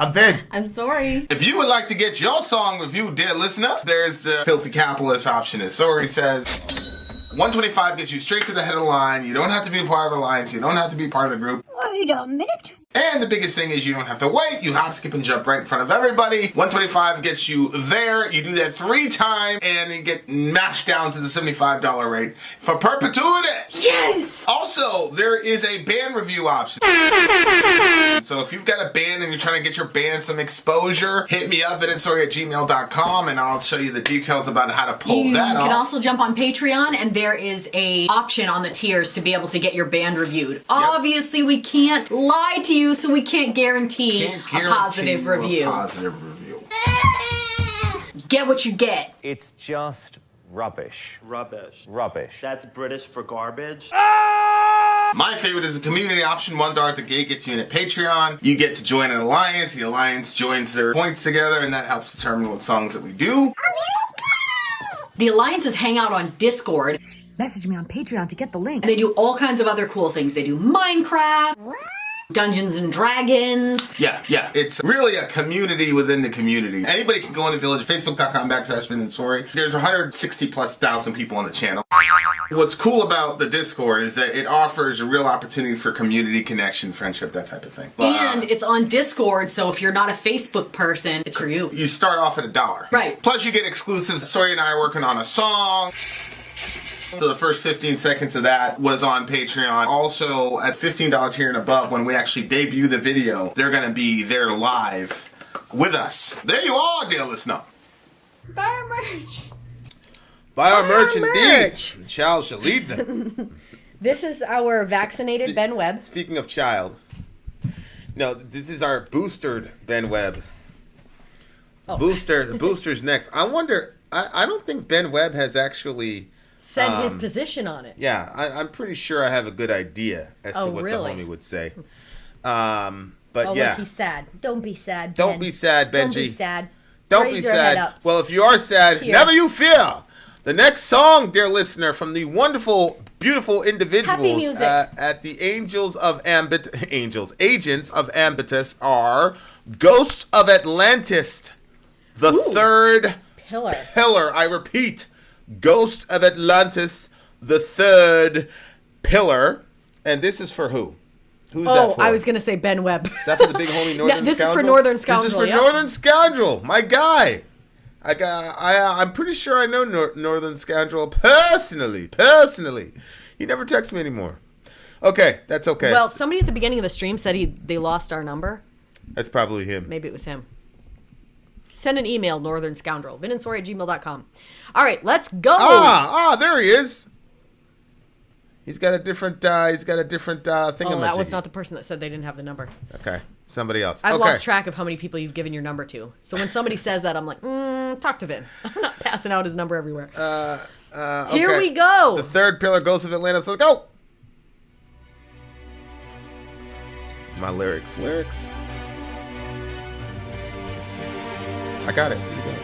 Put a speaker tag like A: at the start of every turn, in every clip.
A: I'm Vin.
B: I'm Sori.
C: If you would like to get your song reviewed, dear listener, there's the filthy capitalist option. As Sori says, $125 gets you straight to the head of the line. You don't have to be a part of the alliance. You don't have to be part of the group.
D: Wait a minute.
C: And the biggest thing is you don't have to wait. You hop, skip, and jump right in front of everybody. $125 gets you there. You do that 3 times, and you get mashed down to the $75 rate for perpetuity.
B: Yes!
C: Also, there is a band review option. So if you've got a band and you're trying to get your band some exposure, hit me up at villageXchange@gmail.com, and I'll show you the details about how to pull that off.
B: You can also jump on Patreon, and there is a option on the tiers to be able to get your band reviewed. Obviously, we can't lie to you, so we can't guarantee a positive review. Get what you get.
E: It's just rubbish.
F: Rubbish.
E: Rubbish.
F: That's British for garbage.
C: My favorite is the community option. $1 at the gate gets you in at Patreon. You get to join an alliance. The alliance joins their points together, and that helps determine what songs that we do.
B: The alliances hang out on Discord.
G: Message me on Patreon to get the link.
B: And they do all kinds of other cool things. They do Minecraft, Dungeons and Dragons.
C: Yeah. It's really a community within the community. Anybody can go in the village, facebook.com/Vin and Sori. There's 160,000+ people on the channel. What's cool about the Discord is that it offers a real opportunity for community connection, friendship, that type of thing.
B: And it's on Discord, so if you're not a Facebook person, it's for you.
C: You start off at $1.
B: Right.
C: Plus you get exclusives. Sori and I are working on a song. So the first 15 seconds of that was on Patreon. Also, at $15 tier and above, when we actually debut the video, they're going to be there live with us. There you are, dear listener.
D: Buy our merch.
A: Buy our merch indeed. The child shall lead them.
H: This is our vaccinated Ben Webb.
A: Speaking of child. No, this is our boosted Ben Webb.
H: Oh.
A: The booster's next. I wonder, I don't think Ben Webb has actually...
H: Said his position on it.
A: Yeah, I'm pretty sure I have a good idea as to what the homie would say. But
H: oh,
A: yeah.
H: Look, he's sad. Don't be sad, Ben.
A: Don't be sad, Benji.
H: Don't be sad.
A: Don't
H: Raise
A: be
H: your head
A: sad.
H: up.
A: Well, if you are sad,
H: Here.
A: never you fear. The next song, dear listener, from the wonderful, beautiful individuals at the Agents of Ambitus are Ghosts of Atlantis, the third pillar. I repeat, Ghosts of Atlantis, the third pillar. And this is for who? Who's that for?
H: I was going to say Ben Webb.
A: Is that for the big homie Northern Scoundrel?
H: This is for Northern Scoundrel.
A: This is for Northern Scoundrel, my guy. I'm pretty sure I know Northern Scoundrel personally. He never texts me anymore. Okay, that's okay.
H: Well, somebody at the beginning of the stream said they lost our number.
A: That's probably him.
H: Maybe it was him. Send an email, Northern Scoundrel, vinandsori@gmail.com. All right, let's go.
A: There he is. He's got a different thingamajiggy.
H: Oh, that was not the person that said they didn't have the number.
A: Okay, somebody else.
H: I've lost track of how many people you've given your number to. So when somebody says that, I'm like, talk to Vin. I'm not passing out his number everywhere.
A: Okay.
H: Here we go.
A: The third pillar, Ghosts of Atlantis. Let's go. My lyrics. I got it. You got it.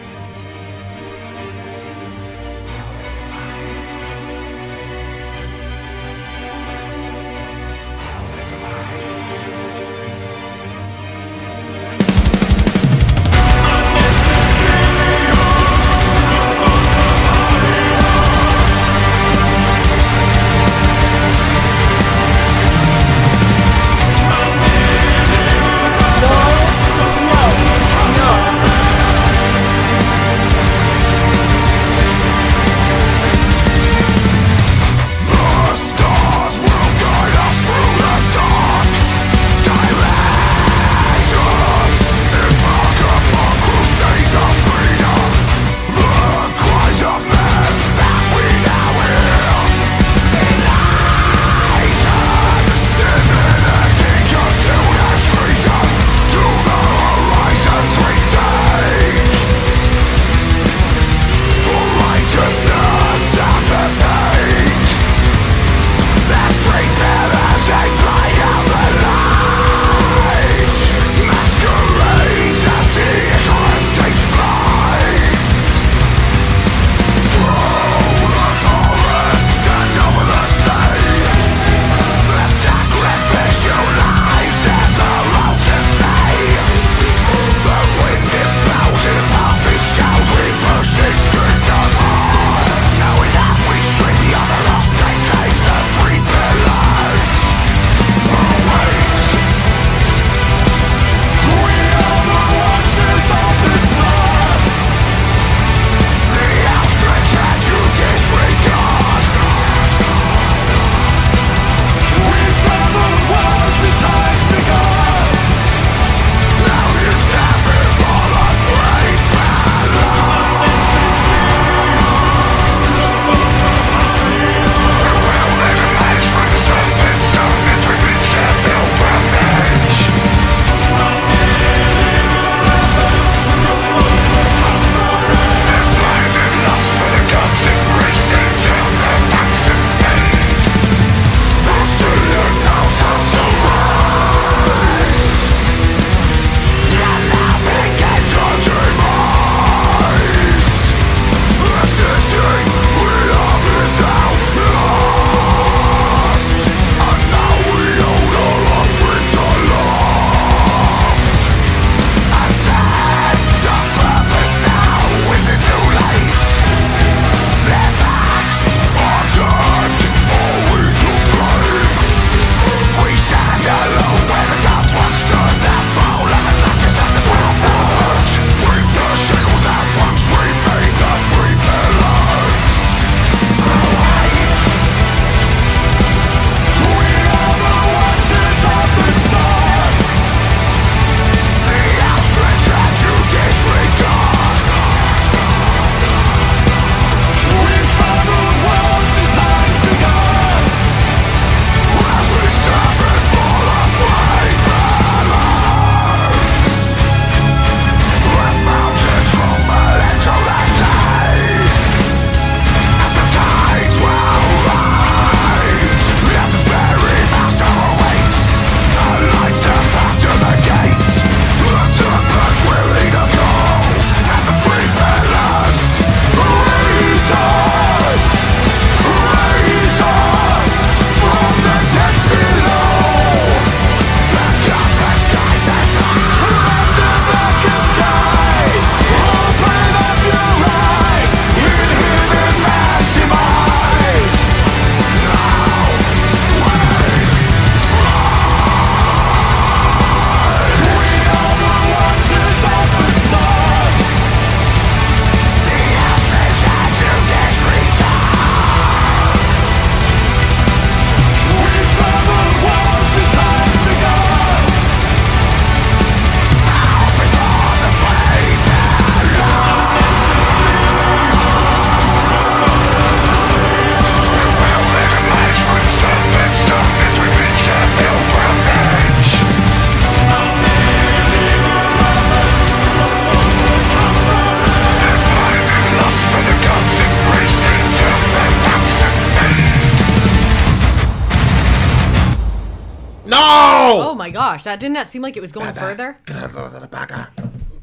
H: my gosh, didn't that seem like it was going further? The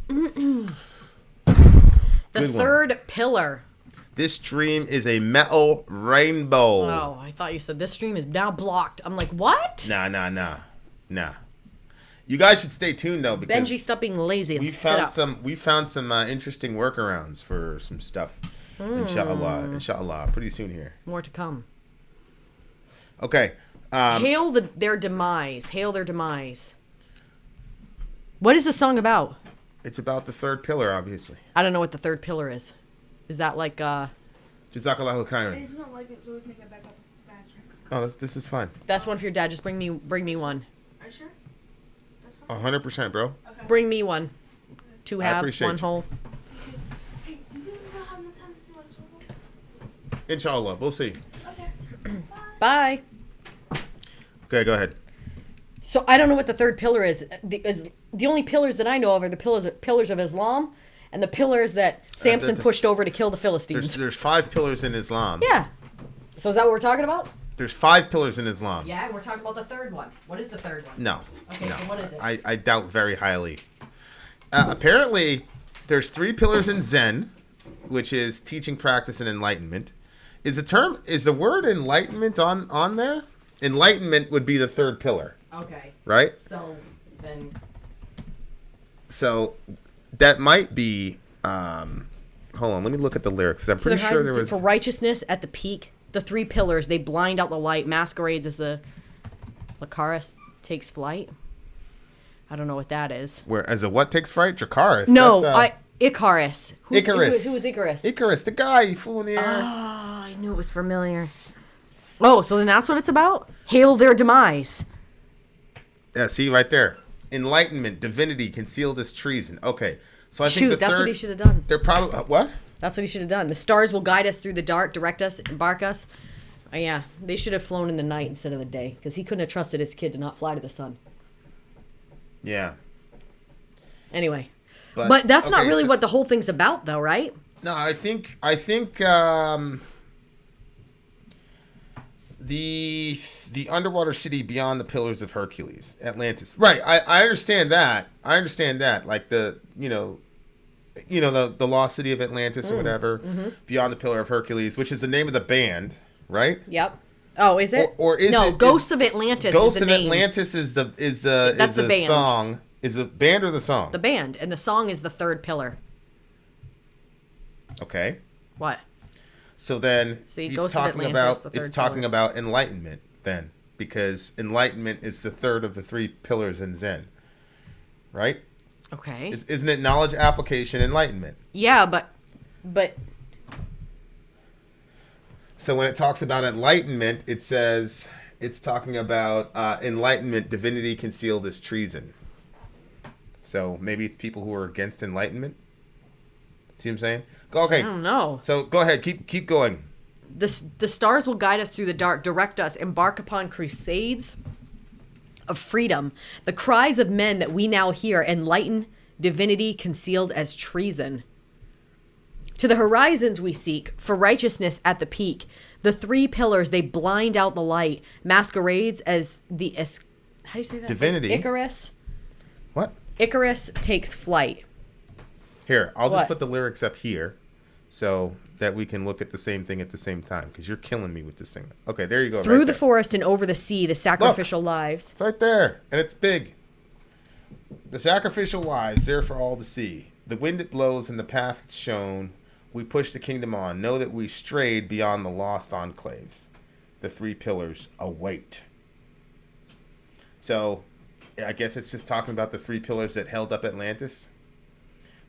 H: third pillar.
A: This stream is a metal rainbow.
H: Oh, I thought you said this stream is now blocked. I'm like, what?
A: Nah. You guys should stay tuned though, because
H: Benji, stop being lazy and
A: we found some interesting workarounds for some stuff. Inshallah, pretty soon here.
H: More to come.
A: Okay.
H: Hail their demise. Hail their demise. What is the song about?
A: It's about the third pillar, obviously.
H: I don't know what the third pillar is. Is that like
A: Jazakallahu khairan.
D: If you don't like it, so let's make a backup batch.
A: Oh, this is fine.
H: That's one for your dad. Just bring me one.
D: Are you sure? That's fine.
A: 100%, bro.
D: Okay.
H: Bring me one. Two halves,
A: appreciate
H: one
A: you.
H: whole.
D: Hey, do you not have enough time to see my swivel?
A: Inshallah, we'll see.
D: Okay.
H: Bye.
A: Okay, go ahead.
H: So I don't know what the third pillar is. The only pillars that I know of are the pillars of Islam and the pillars that Samson pushed over to kill the Philistines.
A: There's 5 pillars in Islam.
H: Yeah. So is that what we're talking about?
A: There's 5 pillars in Islam.
H: Yeah, and we're talking about the third one. What is the third one?
A: No.
H: Okay,
A: no.
H: so what is it?
A: I doubt very highly. Apparently, there's 3 pillars in Zen, which is teaching, practice, and enlightenment. Is the word enlightenment on there? Enlightenment would be the third pillar.
H: Okay.
A: Right?
H: So then.
A: So that might be. Hold on, let me look at the lyrics. I'm pretty sure there was.
H: For righteousness at the peak, the 3 pillars, they blind out the light, masquerades as the Lucaris takes flight. I don't know what that is.
A: Where as a what takes flight? Dracaris.
H: No,
A: That's,
H: Icarus.
A: Icarus.
H: Who is Icarus?
A: Icarus, the guy you flew in the air.
H: Oh, I knew it was familiar. Oh, so then that's what it's about? Hail their demise.
A: Yeah, see right there. Enlightenment, divinity, concealed as treason. Okay, so I think the
H: that's
A: third,
H: what he should have done.
A: They're probably what?
H: That's what he should have done. The stars will guide us through the dark, direct us, embark us. Yeah, they should have flown in the night instead of the day, because he couldn't have trusted his kid to not fly to the sun.
A: Yeah.
H: Anyway, but that's not really
A: so,
H: what the whole thing's about, though, right?
A: No, I think the underwater city beyond the Pillars of Hercules, Atlantis. Right. I understand that. Like the the lost city of Atlantis or whatever, beyond the Pillar of Hercules, which is the name of the band, right?
H: Yep. Oh, is it?
A: Or is
H: no?
A: it?
H: Ghosts of Atlantis.
A: Ghosts
H: is the
A: of
H: name.
A: Atlantis is the
H: That's the band.
A: song. Is the band or the song?
H: The band, and the song is the third pillar.
A: Okay.
H: What?
A: So then
H: See,
A: it's
H: Ghosts of
A: talking
H: Atlantis,
A: about
H: the third
A: talking
H: pillar.
A: about enlightenment then, because enlightenment is the third of the 3 pillars in Zen, right?
H: Okay.
A: Isn't it knowledge, application, enlightenment?
H: Yeah, but.
A: So when it talks about enlightenment, it says it's talking about enlightenment, divinity concealed as treason. So maybe it's people who are against enlightenment. See what I'm saying? Okay.
H: I don't know.
A: So go ahead, keep going.
H: The stars will guide us through the dark, direct us, embark upon crusades of freedom. The cries of men that we now hear enlighten divinity concealed as treason. To the horizons we seek, for righteousness at the peak. The 3 pillars, they blind out the light, masquerades as the... How do you say that?
A: Divinity.
H: Icarus?
A: What?
H: Icarus takes flight.
A: Here, I'll just
H: What?
A: put the lyrics up here so that we can look at the same thing at the same time, because you're killing me with this thing. Okay, there you go.
H: Through
A: right
H: the
A: there.
H: forest and over the sea, the sacrificial lives.
A: It's right there, and it's big. The sacrificial lives, there for all to see. The wind it blows and the path it's shown. We push the kingdom on. Know that we strayed beyond the lost enclaves. The 3 pillars await. So, I guess it's just talking about the 3 pillars that held up Atlantis,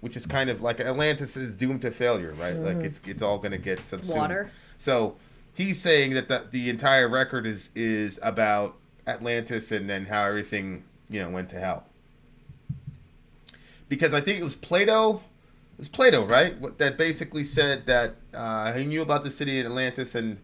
A: which is kind of like Atlantis is doomed to failure, right? Like it's all going to get subsumed.
H: Water.
A: So he's saying that the entire record is about Atlantis and then how everything went to hell. Because I think it was Plato. It was Plato, right? That basically said that he knew about the city of Atlantis and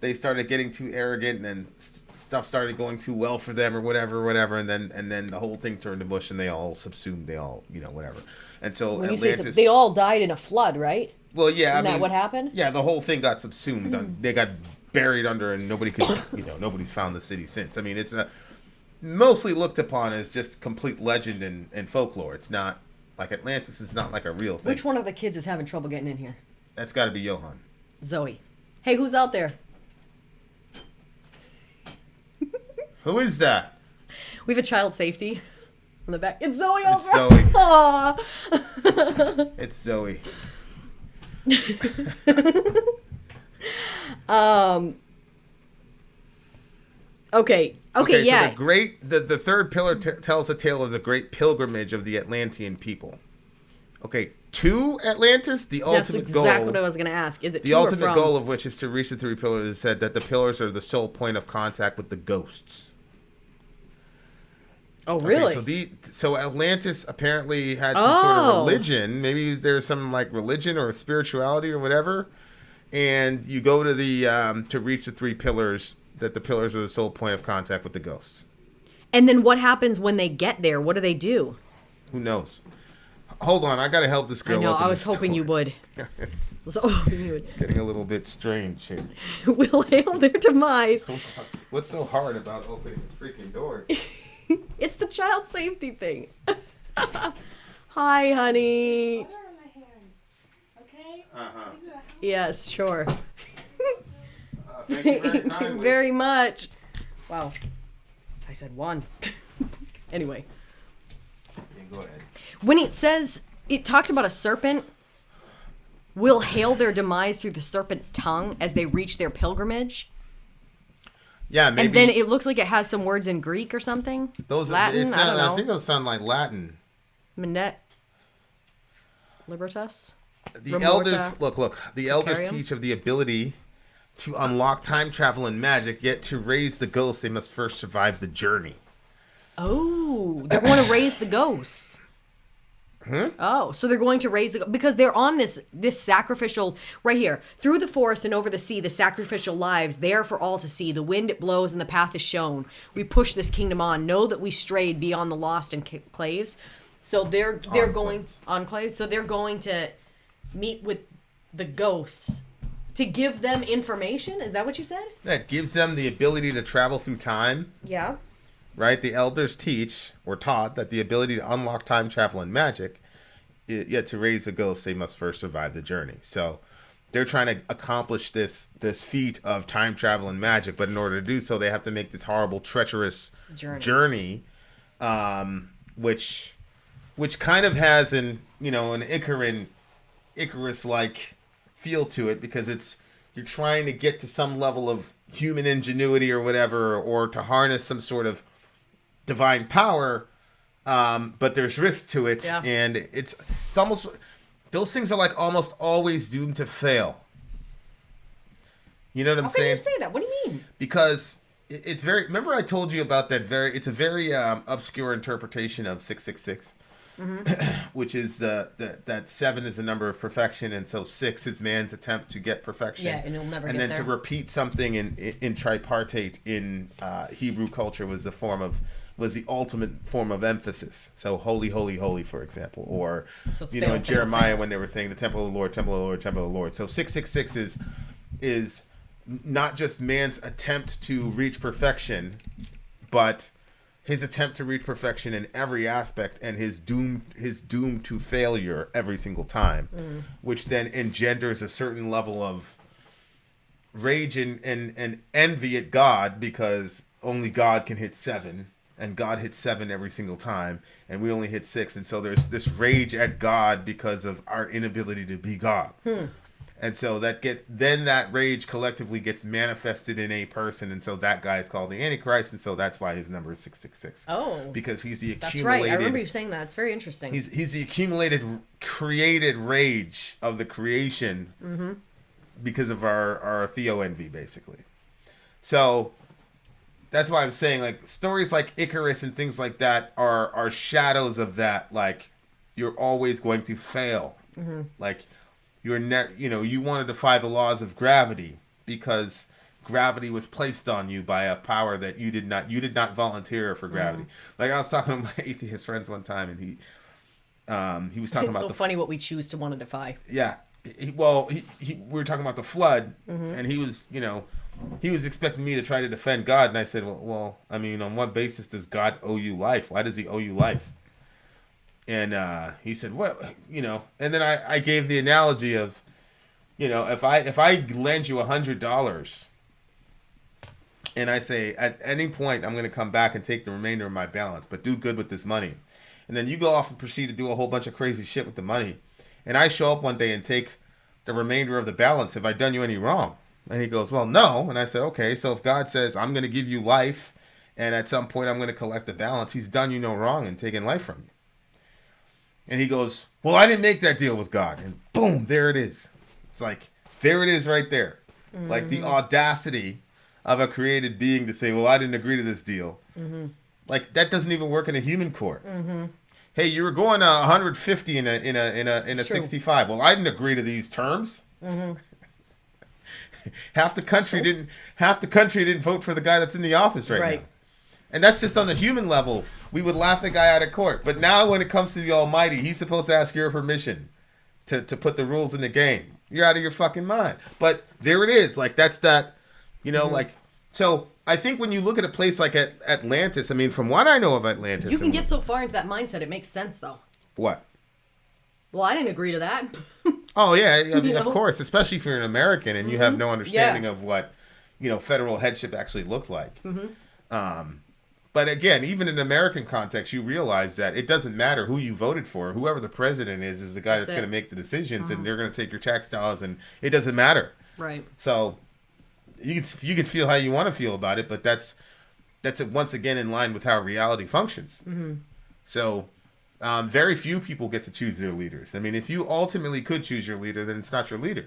A: they started getting too arrogant and then stuff started going too well for them or whatever, and then the whole thing turned to mush and they all subsumed, whatever. And so
H: When you
A: Atlantis,
H: say they all died in a flood, right?
A: well, yeah,
H: Isn't that what happened?
A: Yeah, the whole thing got subsumed. They got buried under, and nobody could, nobody's found the city since. I mean, mostly looked upon as just complete legend and folklore. It's not like Atlantis is not like a real thing.
H: Which one of the kids is having trouble getting in here?
A: That's got to be Johan.
H: Zoe. Hey, who's out there?
A: Who is that?
H: We have a child safety on the back. It's Zoe.
A: It's Zoe.
H: Aww.
A: It's Zoe.
H: Okay, yeah.
A: So the third pillar tells a tale of the great pilgrimage of the Atlantean people. Okay, to Atlantis, the ultimate goal.
H: That's exactly what I was going to ask. Is it
A: the ultimate goal of which is to reach the three pillars? Is said that the pillars are the sole point of contact with the ghosts.
H: Oh, really?
A: Okay, so Atlantis apparently had some sort of religion. Maybe there's some like religion or spirituality or whatever. And you go to the to reach the three pillars. That the pillars are the sole point of contact with the ghosts.
H: And then what happes when they get there? What do they do?
A: Who knows? Hold on, I gotta help this girl.
H: I know. I was hoping you would.
A: It's getting a little bit strange here.
H: Will hail their demise.
A: What's so hard about opening the freaking door?
H: It's the child safety thing. Hi, honey.
D: Water on my hands. Okay?
A: Uh-huh.
H: Yes, sure.
A: Thank you very
H: Thank
A: kindly.
H: you very much. Wow. I said one. Anyway.
A: Yeah, go ahead.
H: When it says, it talked about a serpent will hail their demise through the serpent's tongue as they reach their pilgrimage.
A: Yeah, maybe.
H: And then it looks like it has some words in Greek or something.
A: Those
H: Latin, I don't know.
A: I think those sound like Latin.
H: Manet. Libertas.
A: The
H: Remorta.
A: elders, look. The elders
H: Precarium?
A: teach of the ability to unlock time travel and magic, yet to raise the ghosts, they must first survive the journey.
H: Oh, they're going to raise the ghosts. Oh, so they're going to raise the because they're on this sacrificial right here through the forest and over the sea. The sacrificial lives there for all to see. The wind it blows and the path is shown. We push this kingdom on. Know that we strayed beyond the lost enclaves. So they're going enclaves. So they're going to meet with the ghosts to give them information. Is that what you said?
A: That gives them the ability to travel through time.
H: Yeah.
A: Right? The elders teach or taught that the ability to unlock time travel and magic, yet to raise a ghost, they must first survive the journey. So they're trying to accomplish this feat of time travel and magic, but in order to do so, they have to make this horrible, treacherous journey, which kind of has an Icarus-like feel to it, because you're trying to get to some level of human ingenuity or whatever, or to harness some sort of divine power, but there's risk to it, and it's almost, those things are like almost always doomed to fail. You know what I'm saying?
H: How can you say that? What do you mean?
A: Because it's very, remember I told you about it's a very obscure interpretation of 666. Which is that 7 is a number of perfection, and so 6 is man's attempt to get perfection.
H: Yeah, and he'll never get
A: there. And then to repeat something in tripartite in Hebrew culture was the ultimate form of emphasis. So holy, holy, holy, for example, or in Jeremiah when they were saying the temple of the Lord, temple of the Lord, temple of the Lord. So 666 is not just man's attempt to reach perfection, but his attempt to reach perfection in every aspect, and his doom to failure every single time, which then engenders a certain level of rage and envy at God, because only God can hit 7, and God hits 7 every single time, and we only hit 6, and so there's this rage at God because of our inability to be God. And so that rage collectively gets manifested in a person, and so that guy is called the Antichrist, and so that's why his number is 666.
H: Oh,
A: because he's the accumulated.
H: That's right. I remember you saying that. It's very interesting.
A: He's the accumulated, created rage of the creation, because of our theo envy, basically. So that's why I'm saying, like, stories like Icarus and things like that are shadows of that. Like, you're always going to fail. Like, you want to defy the laws of gravity because gravity was placed on you by a power that you did not volunteer for gravity. Like, I was talking to my atheist friends one time, and he was talking
H: it's
A: about
H: so funny what we choose to want to defy.
A: Yeah, we were talking about the flood, and he was expecting me to try to defend God, and I said, well, I mean, on what basis does God owe you life? Why does he owe you life? And he said, well, and then I gave the analogy of, if I lend you $100 and I say at any point I'm going to come back and take the remainder of my balance, but do good with this money. And then you go off and proceed to do a whole bunch of crazy shit with the money. And I show up one day and take the remainder of the balance. Have I done you any wrong? And he goes, well, no. And I said, okay, so if God says I'm going to give you life and at some point I'm going to collect the balance, he's done you no wrong in taking life from you. And he goes, well, I didn't make that deal with God. And boom, there it is. It's like, there it is right there. Mm-hmm. Like the audacity of a created being to say, well, I didn't agree to this deal. Mm-hmm. Like that doesn't even work in a human court. Mm-hmm. Hey, you were going 150 in a 65. Well, I didn't agree to these terms. Mm-hmm. half the country didn't vote for the guy that's in the office right now. And that's just on the human level. We would laugh a guy out of court. But now when it comes to the Almighty, he's supposed to ask your permission to put the rules in the game. You're out of your fucking mind. But there it is. Like that's that, like, so I think when you look at a place like Atlantis, I mean, from what I know of Atlantis.
H: You can get so far into that mindset, it makes sense though.
A: What?
H: Well, I didn't agree to that.
A: Oh, yeah. I mean, of course, especially if you're an American and you have no understanding of what, federal headship actually looked like. Mm-hmm. But again, even in an American context, you realize that it doesn't matter who you voted for. Whoever the president is the guy that's going to make the decisions, and they're going to take your tax dollars, and it doesn't matter. Right. So you can feel how you want to feel about it, but that's once again in line with how reality functions. Mm-hmm. So very few people get to choose their leaders. I mean, if you ultimately could choose your leader, then it's not your leader.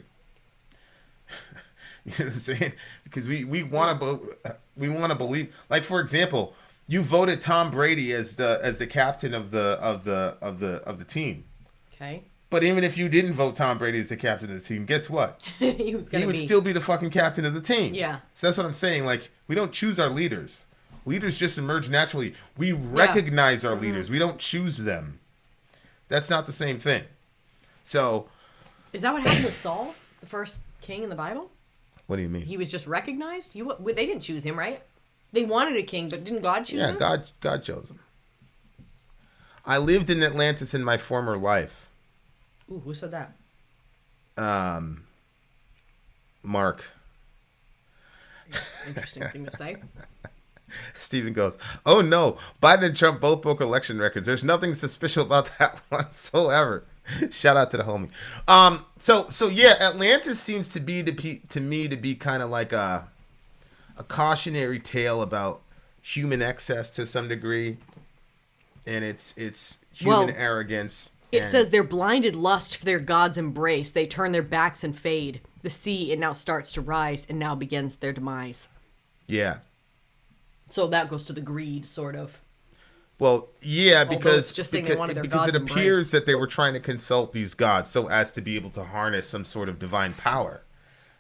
A: You know what I'm saying? Because we want to believe. Like, for example, you voted Tom Brady as the captain of the team. Okay. But even if you didn't vote Tom Brady as the captain of the team, guess what? He would still be the fucking captain of the team. Yeah. So that's what I'm saying. Like, we don't choose our leaders. Leaders just emerge naturally. We recognize our leaders. We don't choose them. That's not the same thing. So,
H: is that what happened with Saul, the first king in the Bible?
A: What do you mean?
H: He was just recognized? They didn't choose him, right? They wanted a king, but didn't God choose him?
A: Yeah, God chose him. I lived in Atlantis in my former life.
H: Ooh, who said that?
A: Mark.
H: Interesting thing to say.
A: Steven goes, oh no, Biden and Trump both broke election records. There's nothing suspicious about that whatsoever. Shout out to the homie. So yeah, Atlantis seems to me to be kind of like a cautionary tale about human excess to some degree, and it's human arrogance.
H: It says their blinded lust for their God's embrace. They turn their backs and fade. The sea, it now starts to rise, and now begins their demise.
A: Yeah.
H: So that goes to the greed, sort of.
A: Well, yeah, because
H: it
A: appears that they were trying to consult these gods so as to be able to harness some sort of divine power.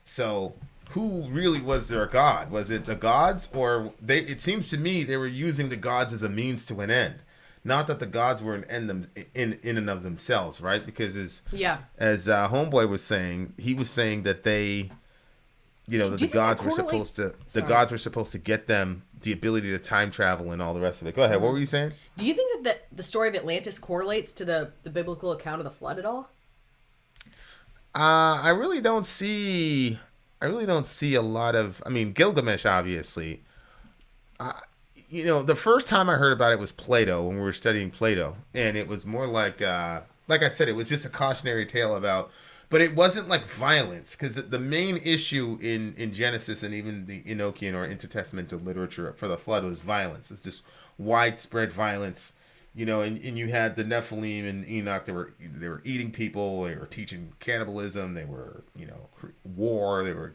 A: So who really was their god? Was it the gods, or it seems to me they were using the gods as a means to an end. Not that the gods were an end in and of themselves, right? Because as Homeboy was saying, he was saying that the gods were supposed to get them the ability to time travel and all the rest of it. Go ahead. What were you saying?
H: Do you think that the story of Atlantis correlates to the biblical account of the flood at all?
A: I really don't see a lot of. I mean, Gilgamesh, obviously. The first time I heard about it was Plato, when we were studying Plato, and it was more like I said, it was just a cautionary tale about. But it wasn't like violence, because the main issue in Genesis and even the Enochian or intertestamental literature for the flood was violence. It's just widespread violence, and you had the Nephilim and Enoch. They were eating people. They were teaching cannibalism. They were war. They were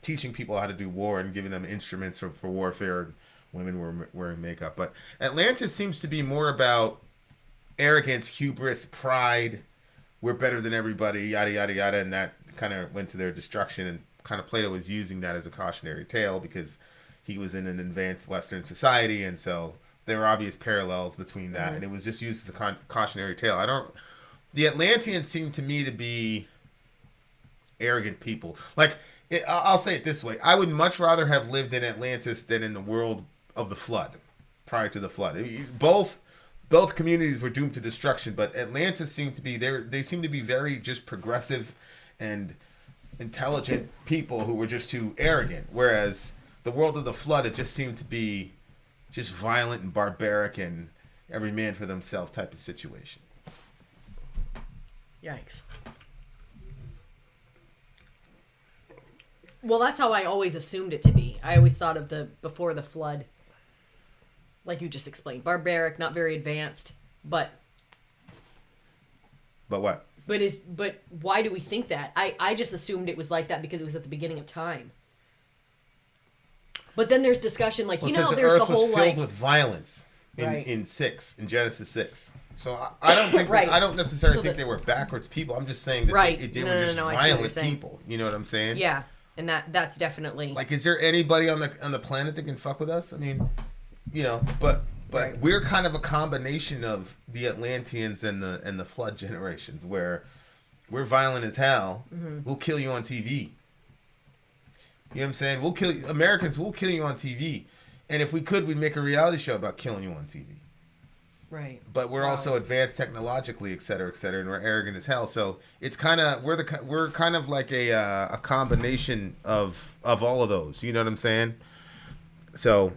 A: teaching people how to do war and giving them instruments for warfare. And women were wearing makeup. But Atlantis seems to be more about arrogance, hubris, pride. We're better than everybody, yada, yada, yada. And that kind of went to their destruction. And kind of Plato was using that as a cautionary tale because he was in an advanced Western society. And so there were obvious parallels between that. Mm-hmm. And it was just used as a cautionary tale. the Atlanteans seem to me to be arrogant people. Like, I'll say it this way. I would much rather have lived in Atlantis than in the world of the flood, prior to the flood. I mean, both communities were doomed to destruction, but Atlantis seemed to be, they seem to be very just progressive and intelligent people who were just too arrogant. Whereas the world of the flood, it just seemed to be just violent and barbaric and every man for themselves type of situation.
H: Yikes. Well, that's how I always assumed it to be. I always thought of the before the flood, like you just explained, barbaric, not very advanced, but
A: what?
H: But why do we think that? I just assumed it was like that because it was at the beginning of time. But then there's discussion like,
A: well,
H: there's the whole
A: was filled with violence in Genesis 6. So I don't think
H: right.
A: I don't necessarily think they were backwards people. I'm just saying that they were just violent people. You know what I'm saying?
H: Yeah. And that's definitely
A: like, is there anybody on the planet that can fuck with us? I mean, but right. We're kind of a combination of the Atlanteans and the flood generations, where we're violent as hell. Mm-hmm. We'll kill you on TV. You know what I'm saying? Americans will kill you on TV. And if we could, we'd make a reality show about killing you on TV.
H: Right.
A: But we're also advanced technologically, et cetera, and we're arrogant as hell. So it's kind of we're kind of like a combination of all of those. You know what I'm saying? So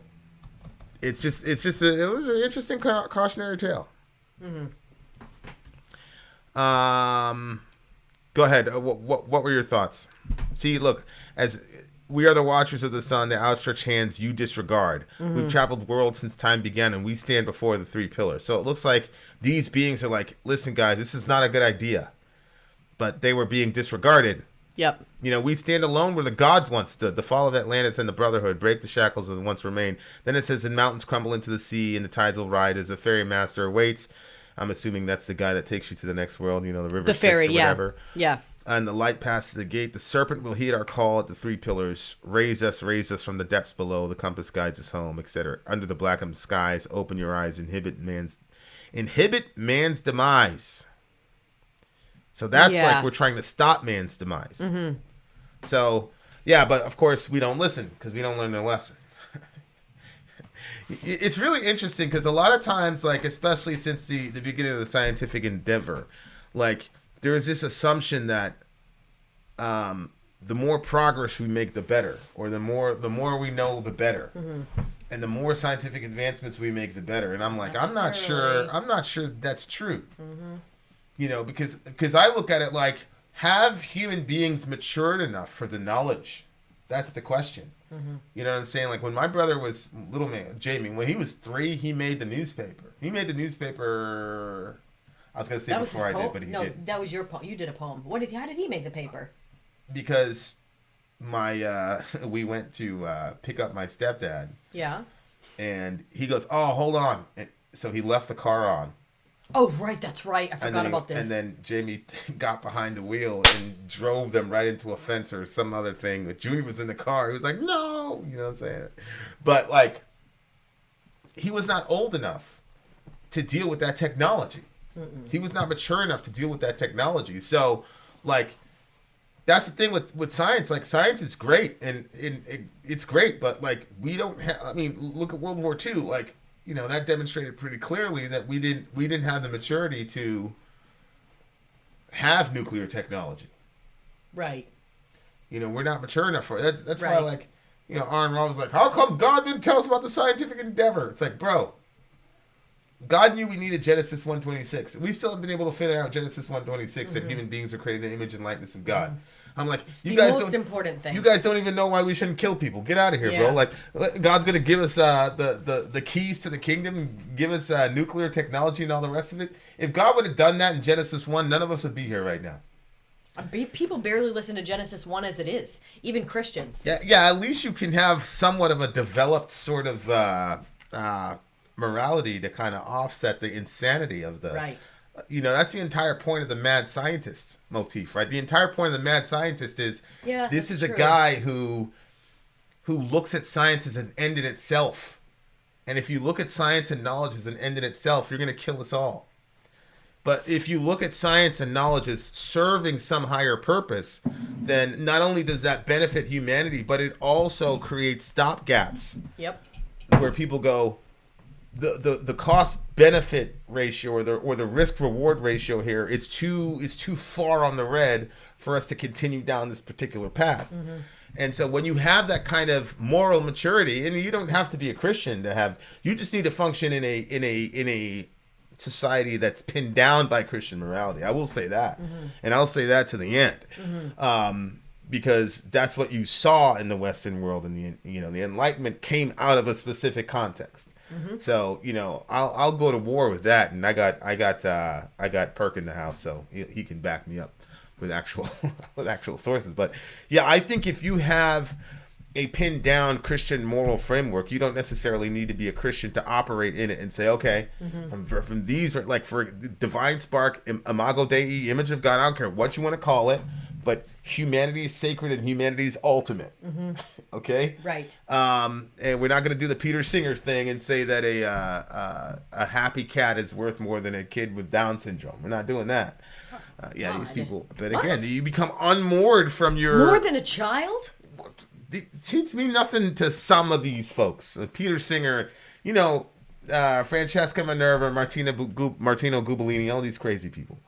A: it was an interesting cautionary tale. Mm-hmm. Go ahead. What were your thoughts? See, look, as we are the watchers of the sun, the outstretched hands you disregard. Mm-hmm. We've traveled worlds since time began, and we stand before the three pillars. So it looks like these beings are like, listen, guys, this is not a good idea. But they were being disregarded.
H: Yep.
A: We stand alone where the gods once stood. The fall of Atlantis and the Brotherhood break the shackles that once remained. Then it says, and mountains crumble into the sea, and the tides will ride as a ferry master awaits. I'm assuming that's the guy that takes you to the next world, the river.
H: The ferry,
A: or whatever.
H: Yeah.
A: And the light passes the gate. The serpent will heed our call at the three pillars. Raise us from the depths below. The compass guides us home, etc. Under the blackened skies, open your eyes. Inhibit man's demise. So that's like we're trying to stop man's demise. Mm-hmm. So, yeah, but of course we don't listen because we don't learn their lesson. It's really interesting because a lot of times, like, especially since the beginning of the scientific endeavor, like, there is this assumption that the more progress we make, the better, or the more we know, the better, mm-hmm. and the more scientific advancements we make, the better. And I'm like, I'm not sure that's true. Mm-hmm. Because I look at it like, have human beings matured enough for the knowledge? That's the question. Mm-hmm. You know what I'm saying? Like, when my brother was little man, Jamie, when he was 3, he made the newspaper. I was going to say before I did, but he did. No,
H: that was your poem. You did a poem. How did he make the paper?
A: Because we went to pick up my stepdad.
H: Yeah.
A: And he goes, oh, hold on. And so he left the car on.
H: Oh, right. That's right. I forgot about this.
A: And then Jamie got behind the wheel and drove them right into a fence or some other thing. But Junior was in the car. He was like, no. You know what I'm saying? But, like, he was not old enough to deal with that technology. Mm-mm. He was not mature enough to deal with that technology. So, like, that's the thing with science. Like, science is great, and it's great, but, like, we don't have... I mean, look at World War II. Like, that demonstrated pretty clearly that we didn't have the maturity to have nuclear technology.
H: Right.
A: We're not mature enough for it. That's
H: right.
A: why, like, Aaron Robb was like, how come God didn't tell us about the scientific endeavor? It's like, bro... God knew we needed Genesis 1:26. We still haven't been able to figure out Genesis 1:26 mm-hmm. that human beings are created in the image and likeness of God. Mm-hmm. I'm like, you guys don't even know why we shouldn't kill people. Get out of here, bro. Like, God's gonna give us the keys to the kingdom, give us nuclear technology and all the rest of it. If God would have done that in Genesis 1, none of us would be here right now.
H: People barely listen to Genesis 1 as it is, even Christians.
A: Yeah. At least you can have somewhat of a developed sort of morality to kind of offset the insanity of the
H: right.
A: That's the entire point of the mad scientist motif, right? The entire point of the mad scientist is this is true. A guy who looks at science as an end in itself, and if you look at science and knowledge as an end in itself, you're going to kill us all. But if you look at science and knowledge as serving some higher purpose, then not only does that benefit humanity, but it also creates stopgaps.
H: Yep.
A: Where people go, the cost benefit ratio or the risk reward ratio here is too far on the red for us to continue down this particular path. Mm-hmm. And so when you have that kind of moral maturity, and you don't have to be a Christian to have, you just need to function in a society that's pinned down by Christian morality. I will say that, and I'll say that to the end, because that's what you saw in the Western world, and the Enlightenment came out of a specific context. So I'll go to war with that, and I got Perk in the house, so he can back me up with actual sources. But yeah, I think if you have a pinned down Christian moral framework, you don't necessarily need to be a Christian to operate in it and say, okay, from these, like for divine spark, imago Dei, image of God, I don't care what you want to call it, but humanity is sacred and humanity is ultimate. Okay?
H: Right. And
A: we're not going to do the Peter Singer thing and say that a happy cat is worth more than a kid with Down syndrome. We're not doing that. Yeah, these people. But again, you become unmoored from your...
H: More than a child?
A: Cheats mean nothing to some of these folks. Peter Singer, Francesca Minerva, Martino Gubellini, all these crazy people,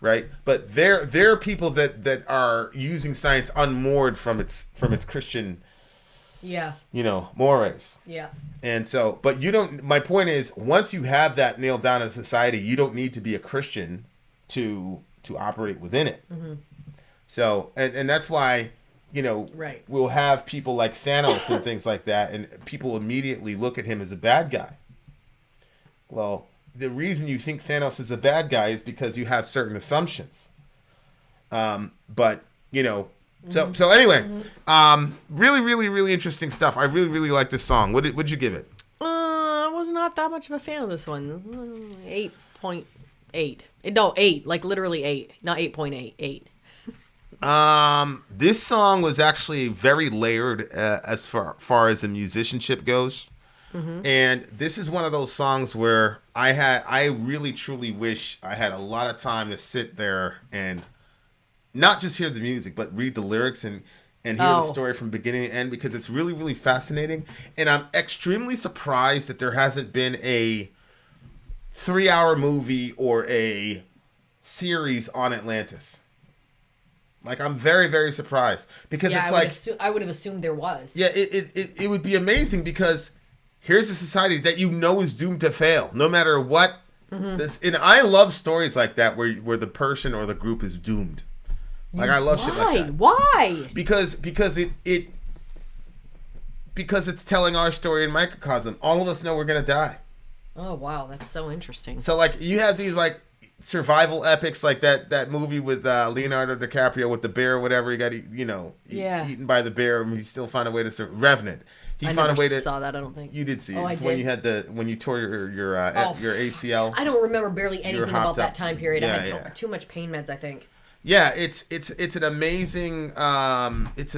A: right? But they're people that are using science unmoored from its Christian, mores.
H: Yeah.
A: And so, but you don't. My point is, once you have that nailed down in society, you don't need to be a Christian to operate within it. So, and that's why.
H: Right.
A: We'll have people like Thanos and things like that, and people immediately look at him as a bad guy. Well, the reason you think Thanos is a bad guy is because you have certain assumptions. So anyway, really, really, really interesting stuff. I really, really like this song. What'd you give it?
H: I was not that much of a fan of this one. 8.8. No, 8. Like literally 8. Not 8.8. 8.
A: This song was actually very layered as far as the musicianship goes. And this is one of those songs where I really truly wish I had a lot of time to sit there and not just hear the music, but read the lyrics and hear the story from beginning to end, because it's really, really fascinating. And I'm extremely surprised that there hasn't been a 3-hour movie or a series on Atlantis. Like, I'm very, very surprised, because it's
H: I would have assumed there was.
A: Yeah, it would be amazing, because here's a society that is doomed to fail, no matter what. And I love stories like that where the person or the group is doomed. Like, I love shit like that.
H: Why?
A: Because it's telling our story in microcosm. All of us know we're gonna die.
H: Oh wow, that's so interesting.
A: So like, you have these like survival epics, like that movie with Leonardo DiCaprio with the bear or whatever. He got eaten by the bear, and he still found a way to survive. Revenant.
H: I never saw that. I don't think
A: you did see it. It's
H: I
A: did. When you tore your ACL.
H: I don't remember barely anything about that time period. I had too much pain meds, I think.
A: Yeah, it's an amazing it's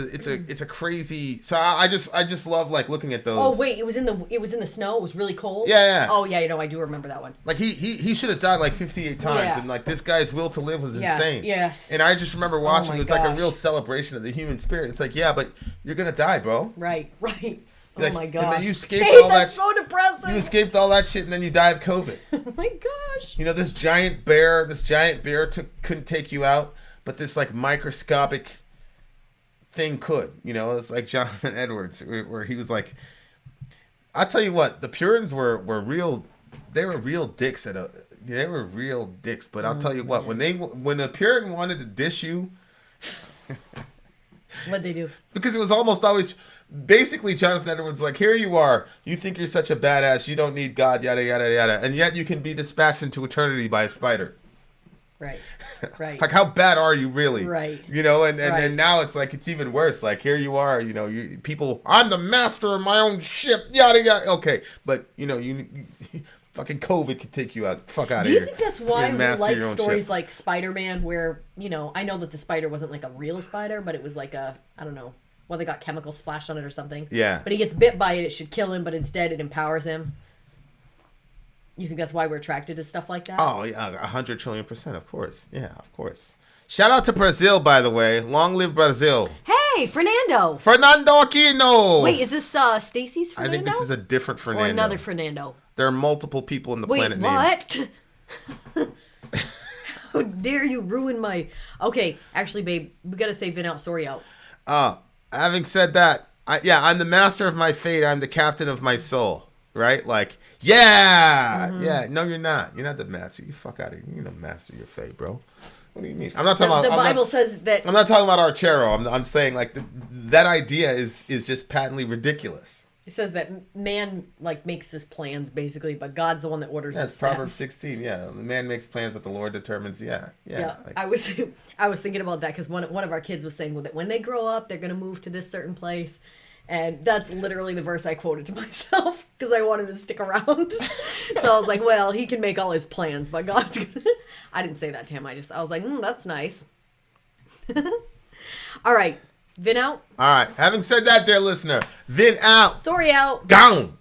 A: a crazy. So I just love like looking at those.
H: Oh wait, it was in the snow. It was really cold.
A: Yeah.
H: Oh yeah, I do remember that one.
A: Like he should have died like 58 times, and like this guy's will to live was insane.
H: Yes.
A: And I just remember watching. It was like a real celebration of the human spirit. It's like, yeah, but you're gonna die, bro.
H: Right.
A: Like,
H: oh my gosh.
A: And then you escaped all that.
H: That's so depressing.
A: You escaped all that shit, and then you die of COVID.
H: Oh my gosh.
A: This giant bear couldn't take you out, but this like microscopic thing could. It's like Jonathan Edwards, where he was like, I'll tell you what, the Puritans were real. They were real dicks they were real dicks. But I'll tell you what, when the Puritan wanted to dish you,
H: what'd they do?
A: Because it was almost always. Basically, Jonathan Edwards like, here you are. You think you're such a badass. You don't need God, yada, yada, yada. And yet you can be dispatched into eternity by a spider.
H: Right.
A: Like, how bad are you really?
H: Right.
A: And then now it's like, it's even worse. Like, here you are, people, I'm the master of my own ship, yada, yada. Okay. But, you fucking COVID could take you out. Fuck out of here.
H: Do you think that's why we like stories like Spider-Man where, I know that the spider wasn't like a real spider, but it was like a, I don't know. Well, they got chemicals splashed on it or something.
A: Yeah.
H: But he gets bit by it. It should kill him, but instead it empowers him. You think that's why we're attracted to stuff like that?
A: Oh, yeah, 100 trillion%, of course. Yeah, of course. Shout out to Brazil, by the way. Long live Brazil.
H: Hey, Fernando
A: Aquino.
H: Wait, is this Stacy's Fernando?
A: I think this is a different Fernando.
H: Or another Fernando.
A: There are multiple people in the planet named.
H: Wait, what? How dare you ruin my... Okay, actually, babe, we gotta say Vin out, Sori out.
A: Having said that, I'm the master of my fate. I'm the captain of my soul. Right? Like, yeah. Yeah, no, you're not. You're not the master. You fuck out of here. You're the master of your fate, bro. What do you mean? I'm not talking about...
H: The Bible says that...
A: I'm not talking about Archero. I'm saying, like, that idea is just patently ridiculous.
H: It says that man, like, makes his plans, basically, but God's the one that orders his steps.
A: Proverbs 16, yeah. The man makes plans, but the Lord determines, yeah.
H: Like, I was thinking about that because one of our kids was saying that when they grow up, they're going to move to this certain place. And that's literally the verse I quoted to myself because I wanted to stick around. So I was like, well, he can make all his plans, but God's going to... I didn't say that to him. I was like, that's nice. All right. Vin out.
A: All right. Having said that, dear listener, Vin out.
H: Sori out.
A: Gone.